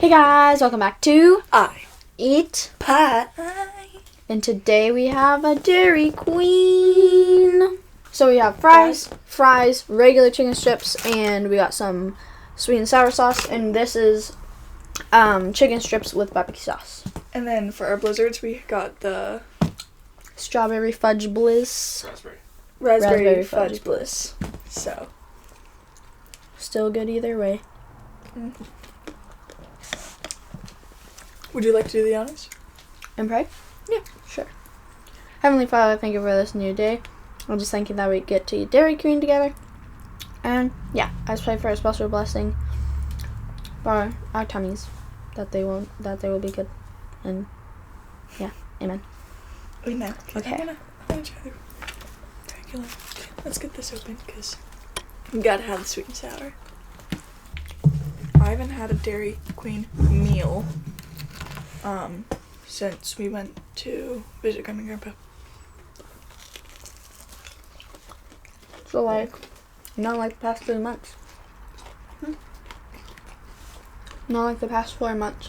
Hey guys, welcome back to I Eat Pie. And today we have a Dairy Queen. So we have fries, regular chicken strips, and we got some sweet and sour sauce. And this is chicken strips with barbecue sauce. And then for our blizzards, we got the Strawberry Fudge Bliss. raspberry fudge bliss. So Still good either way. Would you like to do the honors? And pray? Yeah. Sure. Heavenly Father, thank you for this new day. I'm just thanking that we get to eat Dairy Queen together. And yeah, I just pray for a special blessing for our tummies, that they will be good. And yeah, amen. Amen. Okay. I'm gonna try the regular. Let's get this open because we gotta have the sweet and sour. I haven't had a Dairy Queen meal since we went to visit Grandma and Grandpa. So not like the past 3 months. Not like the past 4 months.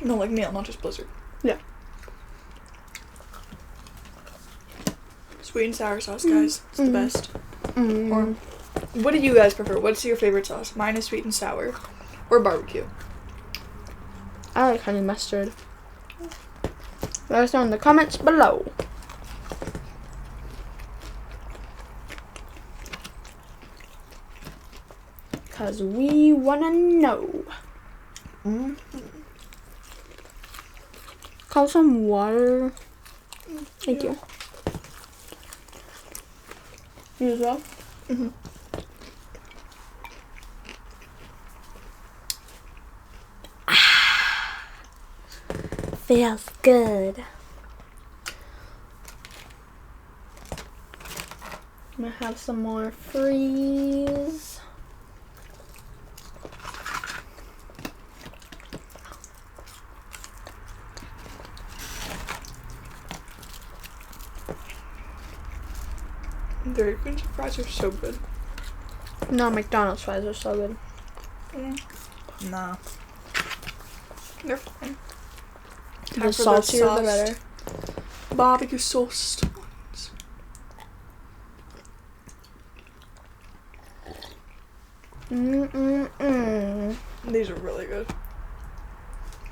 No, like meal, not just blizzard. Yeah. Sweet and sour sauce, guys. It's the best. Mm. Or what do you guys prefer? What's your favorite sauce? Mine is sweet and sour. Or barbecue. I like honey mustard. Let us know in the comments below. Because we want to know. Call some water. Thank you. You as well? Mm-hmm. Feels good. I'm gonna have some more freeze. Dairy Queen's fries are so good. No, McDonald's fries are so good. Nah. They're fine. The saltier, the better. Barbecue sauce ones. These are really good.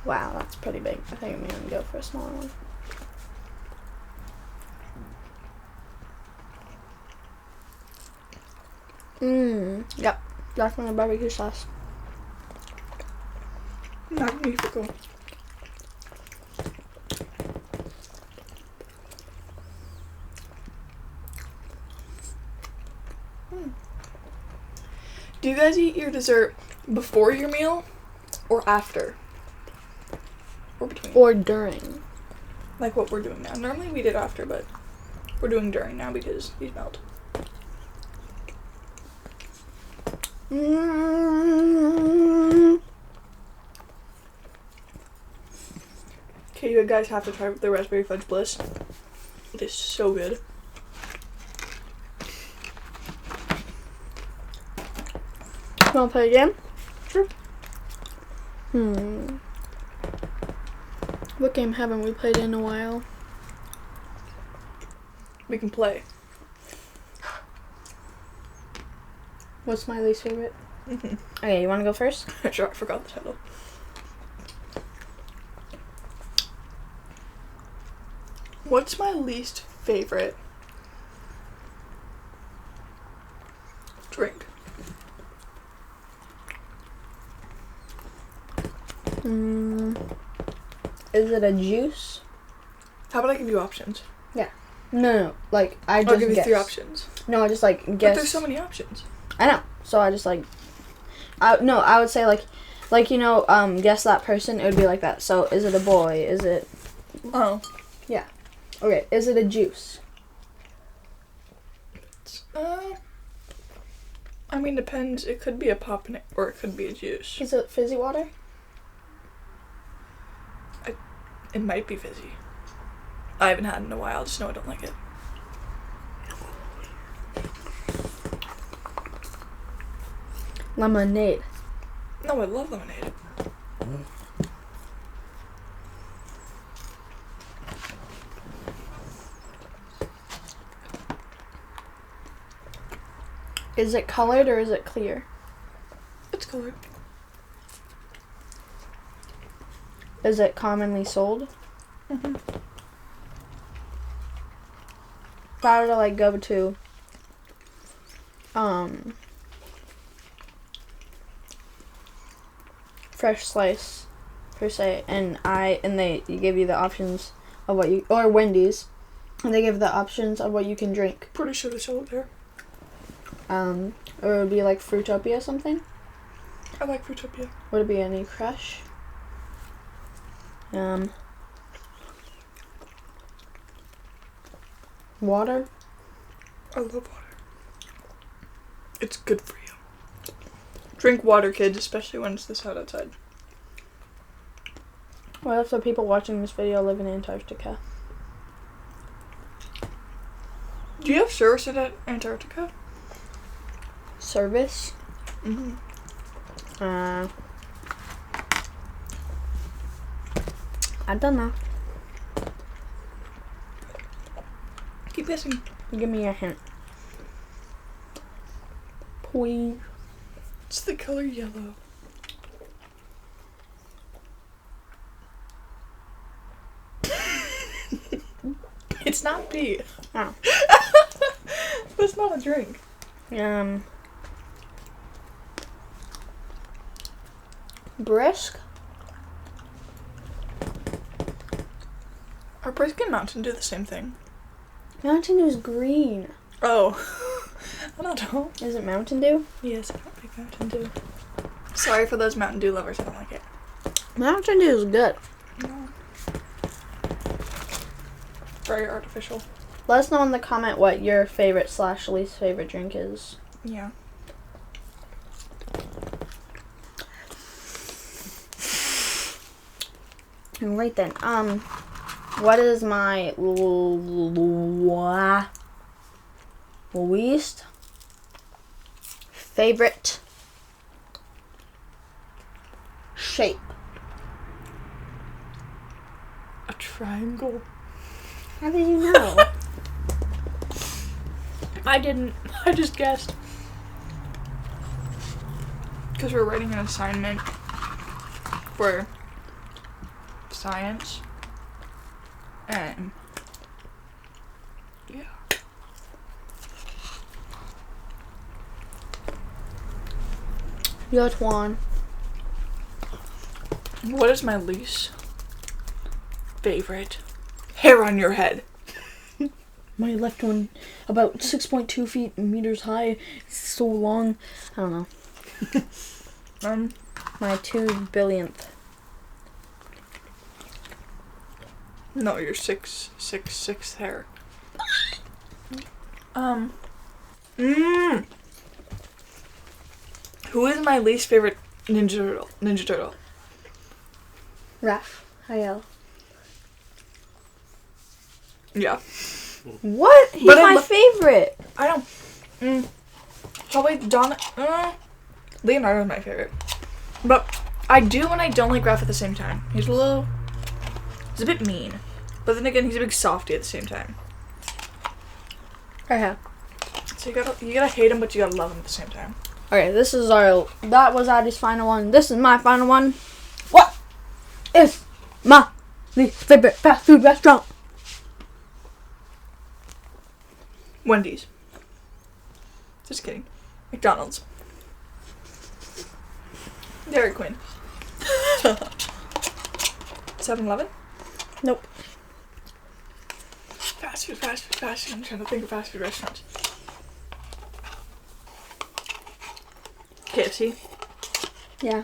Wow, that's pretty big. I think I'm gonna go for a smaller one. Yep. Definitely barbecue sauce. Magnifico. Do you guys eat your dessert before your meal or after? Or between? Or during. Like what we're doing now. Normally we did after, but we're doing during now because these melt. Okay, you guys have to try the raspberry fudge bliss. It is so good. You wanna play a game? Sure. What game haven't we played in a while? We can play. What's my least favorite? Okay, you wanna go first? Sure, I forgot the title. What's my least favorite drink? Is it a juice? How about I give you options? No. Like, I just I'll give you guess. 3 options. No, I just, like, But guess. there's so many options. I know. So I just, like... I would say, like, you know, guess that person. It would be like that. So, is it a boy? Is it... Oh. Yeah. Okay, is it a juice? I mean, depends. It could be a pop or it could be a juice. Is it fizzy water? It might be fizzy. I haven't had it in a while. I just know I don't like it. Lemonade. No, I love lemonade. Is it colored or is it clear? It's colored. Is it commonly sold? Mm-hmm. If I were to like go to Fresh Slice per se, and they give you the options of what you, or Wendy's, and they give the options of what you can drink. Pretty sure they sell it there. Or it would be like Fruitopia or something. I like Fruitopia. Would it be any Crush? Water. I love water. It's good for you. Drink water, kids, especially when it's this hot outside. What if the people watching this video live in Antarctica? Do you have service at Antarctica? Service? Mm-hmm. I don't know. Keep guessing. Give me a hint. Please. It's the color yellow. It's not pee. Oh. But it's not a drink. Brisk? Are Brisk and Mountain Dew the same thing? Mountain Dew is green. Oh. I don't know. Is it Mountain Dew? Yes, I don't like Mountain Dew. Sorry for those Mountain Dew lovers, I don't like it. Mountain Dew is good. No. Very artificial. Let us know in the comment what your favorite / least favorite drink is. Yeah. Right then. What is my least favorite shape? A triangle. How did you know? I didn't. I just guessed. Because we're writing an assignment for science. And yeah. Your Twan. What is my least favorite? Hair on your head. My left one, about 6.2 meters high, so long. I don't know. My 2 billionth. No, your 666 hair. Who is my least favorite Ninja Turtle? Raphael. Yeah. What? He's But my favorite. I don't. Probably Leonardo's my favorite. But I do and I don't like Raph at the same time. He's a bit mean. But then again, he's a big softie at the same time. Okay. So you gotta hate him, but you gotta love him at the same time. Okay, that was Addie's final one. This is my final one. What is my least favorite fast food restaurant? Wendy's. Just kidding. McDonald's. Dairy Queen. 7-Eleven? Nope. Fast food. I'm trying to think of fast food restaurants. KFC. Yeah.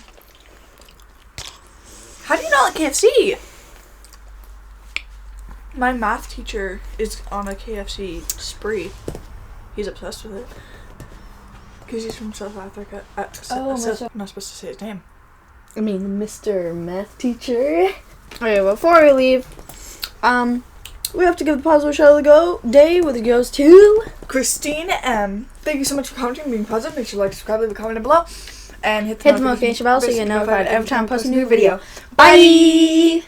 How do you not like KFC? My math teacher is on a KFC spree. He's obsessed with it. Because he's from South Africa. I'm not supposed to say his name. I mean, Mr. Math Teacher. Okay, before we leave, we have to give the positive shout out of the day, which goes to Christine M. Thank you so much for commenting and being positive. Make sure to like, subscribe, leave a comment down below. and hit the notification bell so you get notified every time I post a new video. Bye!